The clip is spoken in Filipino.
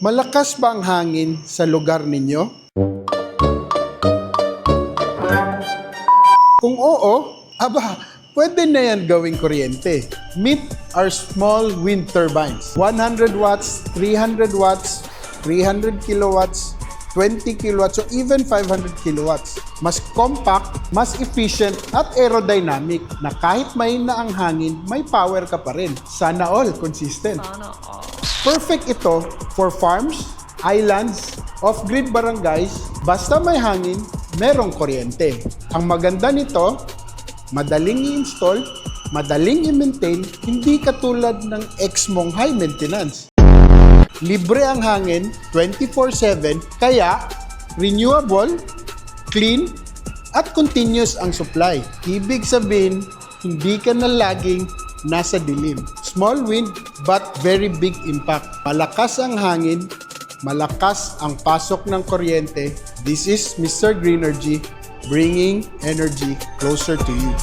Malakas ba ang hangin sa lugar ninyo? Kung oo, pwede na yan gawing kuryente. Meet our small wind turbines. 100 watts, 300 watts, 300 kilowatts, 20 kilowatts, or even 500 kilowatts. Mas compact, mas efficient, at aerodynamic na kahit mahina ang hangin, may power ka pa rin. Sana all consistent. Perfect ito for farms, islands, off-grid barangays, basta may hangin, merong kuryente. Ang maganda nito, madaling i-install, madaling i-maintain, hindi katulad ng ex mong high maintenance. Libre ang hangin 24/7, kaya renewable, clean, at continuous ang supply. Ibig sabihin, hindi ka na laging nasa dilim. Small wind but very big impact. Malakas ang hangin, malakas ang pasok ng kuryente. This is Mr. Greenergy, bringing energy closer to you.